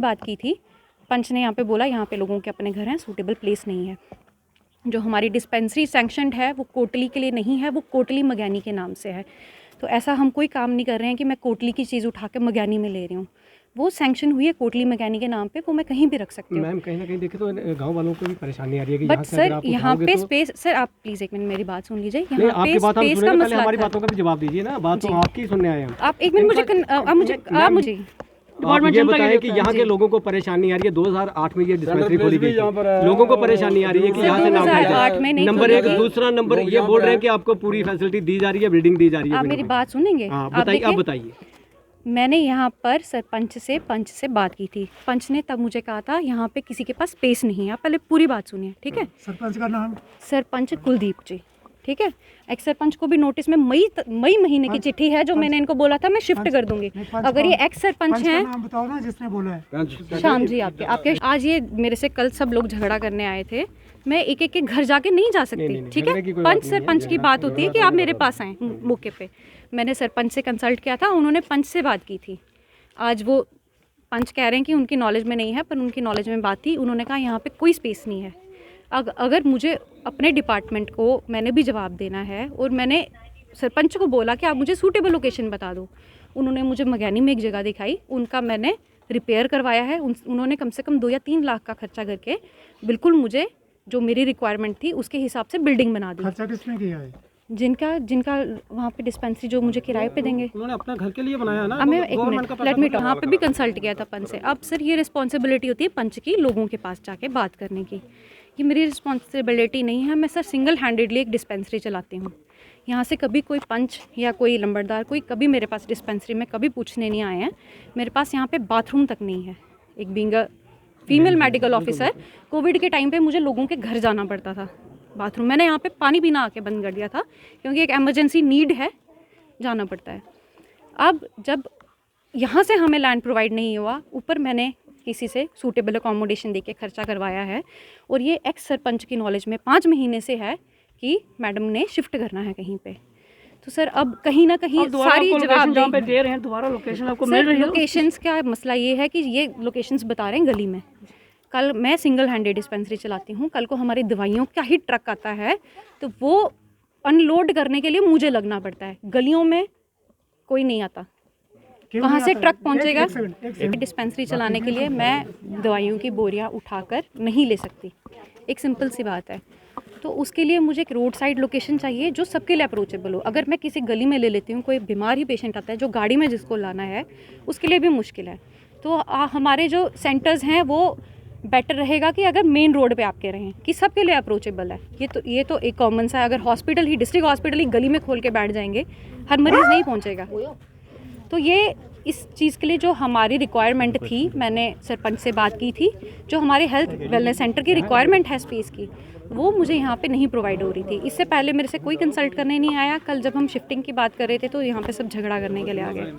बात की थी, पंच ने यहाँ पे बोला यहाँ पे लोगों के अपने घर हैं, सूटेबल प्लेस नहीं है। जो हमारी डिस्पेंसरी सैंक्शनड है वो कोटली के लिए नहीं है, वो कोटली मगैनी के नाम से है। तो ऐसा हम कोई काम नहीं कर रहे हैं कि मैं कोटली की चीज़ उठा के मगैनी में ले रही हूँ। वो सैंक्शन हुई है कोटली मगैनी के नाम पे, वो मैं कहीं भी रख सकती हूँ। मैम कहीं ना कहीं देखे तो गांव वालों को भी परेशानी आ रही है कि बट सर यहाँ पे तो... स्पेस, सर आप प्लीज़ एक मिनट मेरी बात सुन लीजिए। यहाँ पे स्पेस का मसला, हमारी बातों का भी जवाब दीजिए ना, बात तो आपकी सुनने आए हैं। आप एक मिनट मुझे आप ये बताएं कि यहाँ के लोगों को परेशानी आ रही है। 2008 में ये डिस्पेंसरी खोली गई थी, लोगों को परेशानी आ रही है कि यहाँ से नंबर एक, दूसरा नंबर ये बोल रहे हैं कि आपको पूरी फैसिलिटी दी जा रही है, बिल्डिंग दी जा रही है। आप मेरी बात सुनेंगे? आप बताइए। मैंने यहाँ पर सरपंच से पंच से बात की थी। पंच ने तब मुझे कहा था यहाँ पे किसी के पास स्पेस नहीं है। आप पहले पूरी बात सुनिए, ठीक है? सरपंच का नाम? सरपंच कुलदीप जी, ठीक है? एक्स सरपंच को भी नोटिस में मई महीने की चिट्ठी है जो मैंने इनको बोला था मैं शिफ्ट कर दूंगी। अगर ये एक्स सरपंच हैं, नाम बताओ ना जिसने बोला है। श्याम जी आपके आज ये मेरे से कल सब लोग झगड़ा करने आए थे। मैं एक एक के घर जाके नहीं जा सकती, ठीक है? पंच सरपंच की बात होती है कि आप मेरे पास आएँ मौके पे। मैंने सरपंच से कंसल्ट किया था, उन्होंने पंच से बात की थी। आज वो पंच कह रहे हैं कि उनकी नॉलेज में नहीं है, पर उनकी नॉलेज में बात थी। उन्होंने कहा यहाँ पे कोई स्पेस नहीं है। अगर मुझे अपने डिपार्टमेंट को मैंने भी जवाब देना है और मैंने सरपंच को बोला कि आप मुझे सूटेबल लोकेशन बता दो। उन्होंने मुझे मगैनी में एक जगह दिखाई, उनका मैंने रिपेयर करवाया है। उन्होंने कम से कम 2 या 3 लाख का खर्चा करके बिल्कुल मुझे जो मेरी रिक्वायरमेंट थी उसके हिसाब से बिल्डिंग बना दी। खर्चा किसने किया है? जिनका वहाँ पे डिस्पेंसरी जो मुझे किराए पे देंगे, उन्होंने अपना घर के लिए बनाया ना। मैं एक मिनट लेट मी टॉक। वहाँ पे भी कंसल्ट किया था पंच से। अब सर ये रिस्पॉन्सिबिलिटी होती है पंच की लोगों के पास जाके बात करने की, ये मेरी रिस्पॉन्सिबिलिटी नहीं है। मैं सर सिंगल हैंडेडली एक डिस्पेंसरी चलाती हूँ। यहाँ से कभी कोई पंच या कोई लंबरदार कोई कभी मेरे पास डिस्पेंसरी में कभी पूछने नहीं आए हैं। मेरे पास यहाँ पे बाथरूम तक नहीं है। एक being a female medical officer, Covid के टाइम पे मुझे लोगों के घर जाना पड़ता था। बाथरूम मैंने यहाँ पे पानी पीना आके बंद कर दिया था क्योंकि एक एमरजेंसी नीड है, जाना पड़ता है। अब जब यहाँ से हमें लैंड प्रोवाइड नहीं हुआ, ऊपर मैंने किसी से सूटेबल अकोमोडेशन देके खर्चा करवाया है और ये एक्स सरपंच की नॉलेज में 5 महीने से है कि मैडम ने शिफ्ट करना है कहीं पे। तो सर अब कहीं ना कहीं सारी जवाब दे रहे हैं, दोबारा लोकेशन आपको मिल रही है। लोकेशंस का मसला ये है कि ये लोकेशंस बता रहे हैं गली में। कल मैं सिंगल हैंडेड डिस्पेंसरी चलाती हूँ, कल को हमारी दवाइयों का ही ट्रक आता है तो वो अनलोड करने के लिए मुझे लगना पड़ता है। गलियों में कोई नहीं आता, कहाँ से ट्रक पहुँचेगा? डिस्पेंसरी चलाने के लिए मैं दवाइयों की बोरियाँ उठाकर नहीं ले सकती, एक सिंपल सी बात है। तो उसके लिए मुझे एक रोड साइड लोकेशन चाहिए जो सबके लिए अप्रोचेबल हो। अगर मैं किसी गली में ले लेती हूँ, कोई बीमार ही पेशेंट आता है जो गाड़ी में जिसको लाना है उसके लिए भी मुश्किल है। तो हमारे जो सेंटर्स हैं वो बेटर रहेगा कि अगर मेन रोड पे आपके रहें कि सबके लिए अप्रोचेबल है। ये तो एक कॉमन सा है। अगर हॉस्पिटल ही डिस्ट्रिक्ट हॉस्पिटल ही गली में खोल के बैठ जाएंगे, हर मरीज़ नहीं पहुँचेगा। तो ये इस चीज़ के लिए जो हमारी रिक्वायरमेंट थी, मैंने सरपंच से बात की थी। जो हमारे हेल्थ वेलनेस सेंटर की रिक्वायरमेंट है स्पेस की, वो मुझे यहाँ पे नहीं प्रोवाइड हो रही थी। इससे पहले मेरे से कोई कंसल्ट करने नहीं आया। कल जब हम शिफ्टिंग की बात कर रहे थे तो यहाँ पे सब झगड़ा करने के लिए आ गए।